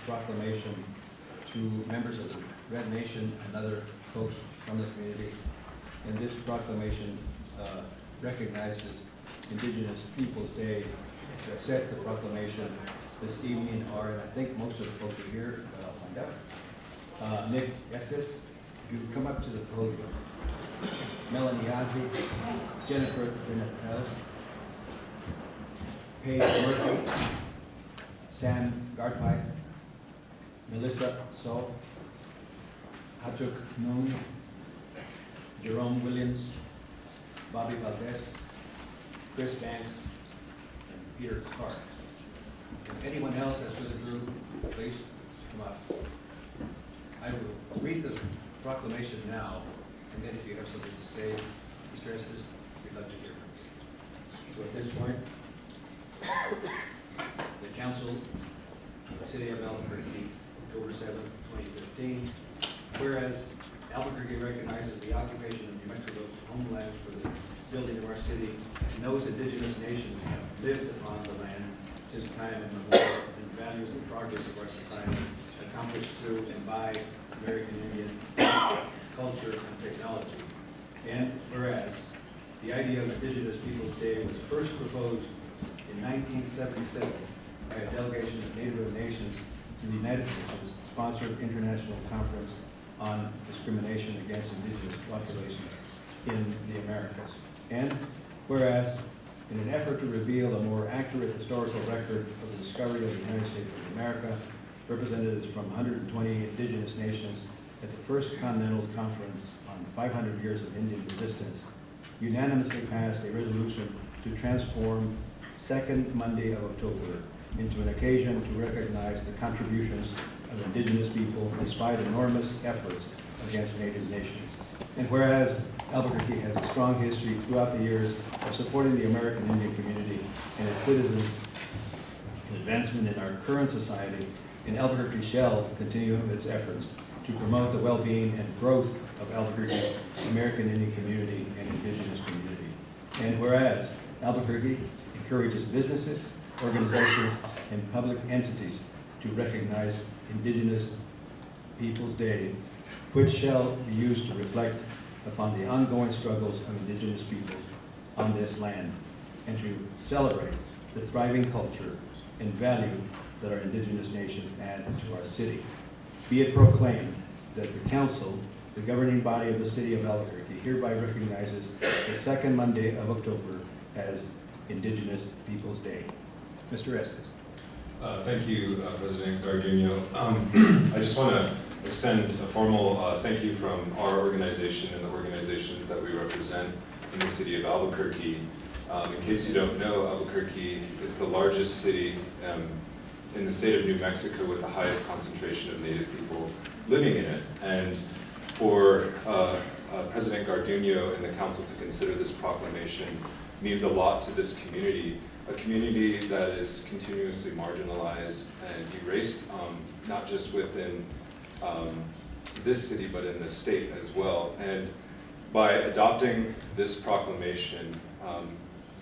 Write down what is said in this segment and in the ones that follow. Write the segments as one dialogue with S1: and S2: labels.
S1: proclamation to members of the Red Nation and other folks from the community. And this proclamation recognizes Indigenous Peoples Day. To accept the proclamation this evening are, and I think most of the folks are here, but I'll find out. Nick Estes, you come up to the podium. Melanie Yazzie, Jennifer Benatel, Paige Murphy, Sam Gartpipe, Melissa So, Hatuk Noon, Jerome Williams, Bobby Valdez, Chris Banks, and Peter Clark. If anyone else that's with the group, please come up. I will read the proclamation now, and then if you have something to say, Mr. Estes, we'd love to hear from you. So at this point, the Council of the City of Albuquerque, October 7th, 2015, whereas Albuquerque recognizes the occupation of New Mexico's homeland for the building of our city, and those indigenous nations have lived upon the land since time immemorial, and values the progress of our society accomplished through and by American Indian culture and technology. And whereas the idea of Indigenous Peoples Day was first proposed in 1977 by a delegation of Native nations to the United Nations sponsored international conference on discrimination against indigenous populations in the Americas. And whereas in an effort to reveal a more accurate historical record of the discovery of the United States of America, representatives from 120 indigenous nations at the first Continental Conference on 500 years of Indian resistance unanimously passed a resolution to transform second Monday of October into an occasion to recognize the contributions of indigenous people despite enormous efforts against native nations. And whereas Albuquerque has a strong history throughout the years of supporting the American Indian community and its citizens in advancement in our current society, and Albuquerque shall continue its efforts to promote the well-being and growth of Albuquerque's American Indian community and indigenous community. And whereas Albuquerque encourages businesses, organizations, and public entities to recognize Indigenous Peoples Day, which shall be used to reflect upon the ongoing struggles of indigenous peoples on this land, and to celebrate the thriving culture and value that our indigenous nations add to our city. Be it proclaimed that the council, the governing body of the city of Albuquerque, hereby recognizes the second Monday of October as Indigenous Peoples Day. Mr. Estes.
S2: Thank you, President Garduño. I just want to extend a formal thank you from our organization and the organizations that we represent in the city of Albuquerque. In case you don't know, Albuquerque is the largest city in the state of New Mexico with the highest concentration of Native people living in it. And for President Garduño and the council to consider this proclamation means a lot to this community, a community that is continuously marginalized and erased, not just within this city, but in the state as well. And by adopting this proclamation,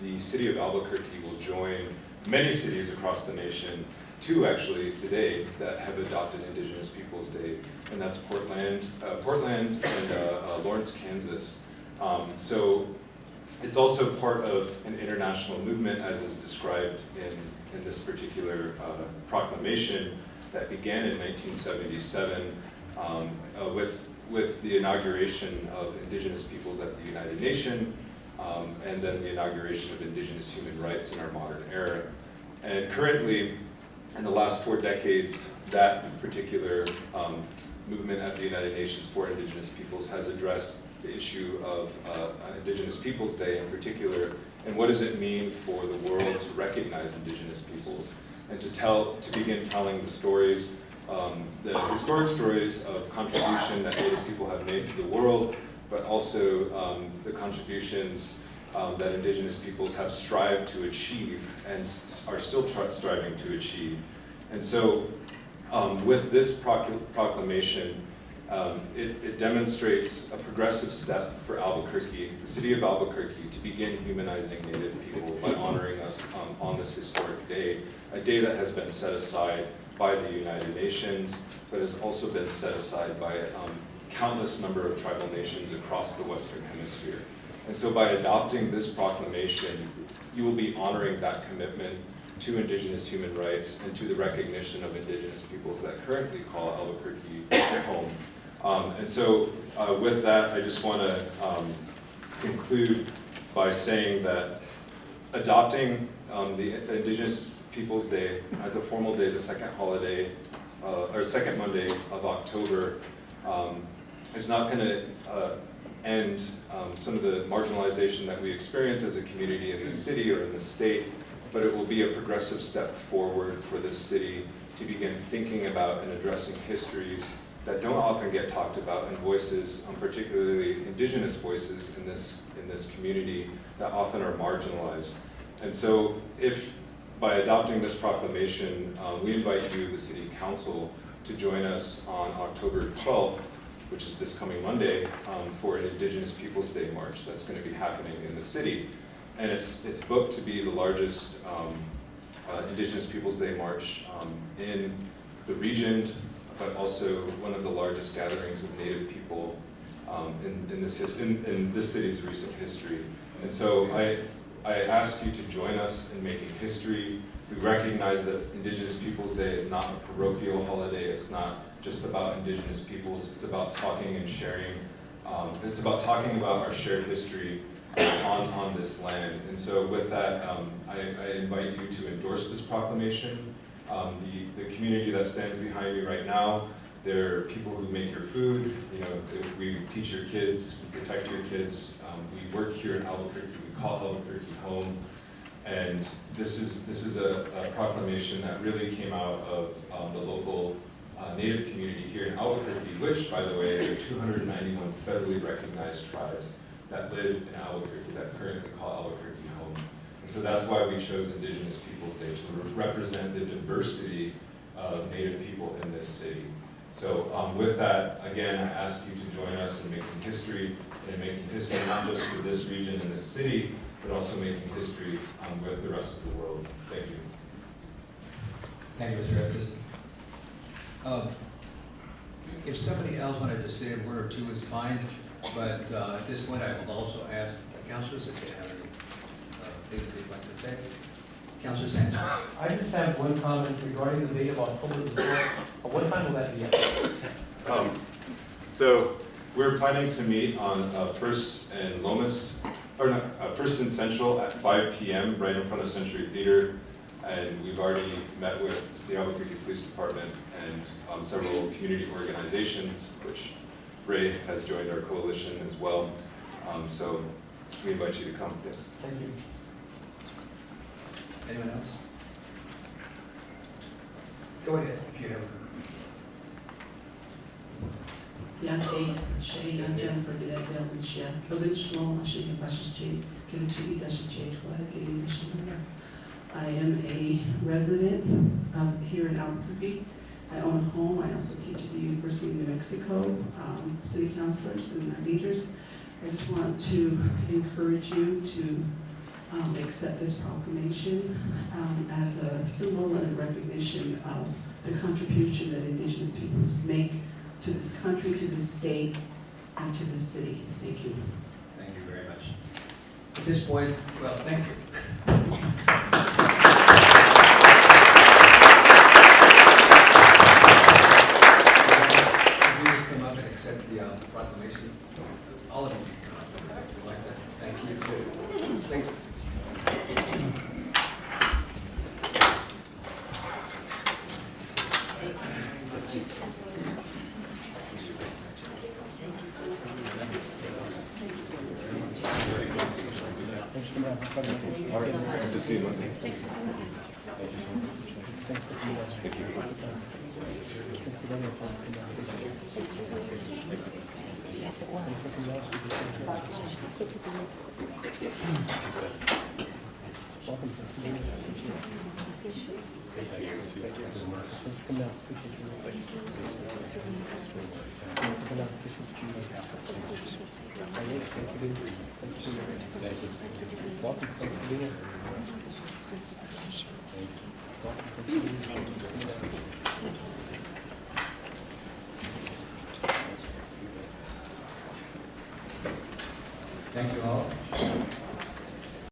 S2: the city of Albuquerque will join many cities across the nation, two actually today, that have adopted Indigenous Peoples Day, and that's Portland and Lawrence, Kansas. So it's also part of an international movement, as is described in this particular proclamation that began in 1977 with the inauguration of Indigenous peoples at the United Nations, and then the inauguration of Indigenous human rights in our modern era. And currently, in the last 4 decades, that particular movement at the United Nations for Indigenous peoples has addressed the issue of Indigenous Peoples Day in particular, and what does it mean for the world to recognize Indigenous peoples, and to begin telling the stories, the historic stories of contribution that Native people have made to the world, but also the contributions that Indigenous peoples have strived to achieve and are still striving to achieve. And so with this proclamation, it demonstrates a progressive step for Albuquerque, the city of Albuquerque, to begin humanizing Native people by honoring us on this historic day, a day that has been set aside by the United Nations, but has also been set aside by countless number of tribal nations across the Western Hemisphere. And so by adopting this proclamation, you will be honoring that commitment to Indigenous human rights and to the recognition of Indigenous peoples that currently call Albuquerque home. And so with that, I just want to conclude by saying that adopting the Indigenous Peoples Day as a formal day, the second holiday, or second Monday of October, is not going to end some of the marginalization that we experience as a community in this city or in this state, but it will be a progressive step forward for this city to begin thinking about and addressing histories that don't often get talked about, and voices, particularly Indigenous voices in this community that often are marginalized. And so if by adopting this proclamation, we invite you, the City Council, to join us on October 12th, which is this coming Monday, for an Indigenous Peoples Day March that's going to be happening in the city. And it's booked to be the largest Indigenous Peoples Day March in the region, but also one of the largest gatherings of Native people in this city's recent history. And so I ask you to join us in making history. We recognize that Indigenous Peoples Day is not a parochial holiday. It's not just about Indigenous peoples. It's about talking and sharing. It's about talking about our shared history on this land. And so with that, I invite you to endorse this proclamation. The community that stands behind me right now, they're people who make your food. You know, we teach your kids, we protect your kids. We work here in Albuquerque. We call Albuquerque home. And this is a proclamation that really came out of the local Native community here in Albuquerque, which, by the way, there are 291 federally recognized tribes that live in Albuquerque that currently call Albuquerque home. And so that's why we chose Indigenous Peoples Day, to represent the diversity of Native people in this city. So with that, again, I ask you to join us in making history, and making history not just for this region and this city, but also making history with the rest of the world. Thank you.
S1: Thank you, Mr. Estes. If somebody else wanted to say a word or two, is fine, but at this point, I will also ask the councilors if they have any things they'd like to say. Councilor Sanchez.
S3: I just have one comment regarding the date of October the 4th. What time will that be at?
S2: So we're planning to meet on First and Lomas, or no, First and Central at 5 p.m. right in front of Century Theater, and we've already met with the Albuquerque Police Department and several community organizations, which Ray has joined our coalition as well. So we invite you to come. Thanks.
S3: Thank you.
S1: Anyone else? Go ahead if you have.
S4: Yante, Shay, and Jennifer, did I tell them she had Logan Schmo, she can pass his cheek, can she does she change what I am a resident here in Albuquerque. I own a home. I also teach at the University of New Mexico, city councilors and leaders. I just want to encourage you to accept this proclamation as a symbol and a recognition of the contribution that Indigenous peoples make to this country, to this state, and to this city. Thank you.
S1: Thank you very much. At this point, well, thank you. If you just come up and accept the proclamation, all of you can come up and back if you like that. Thank you. Thanks.
S2: All right, good to see you. Thank you so much. Thank you.
S5: Yes, it was. Welcome.
S1: Thank you all.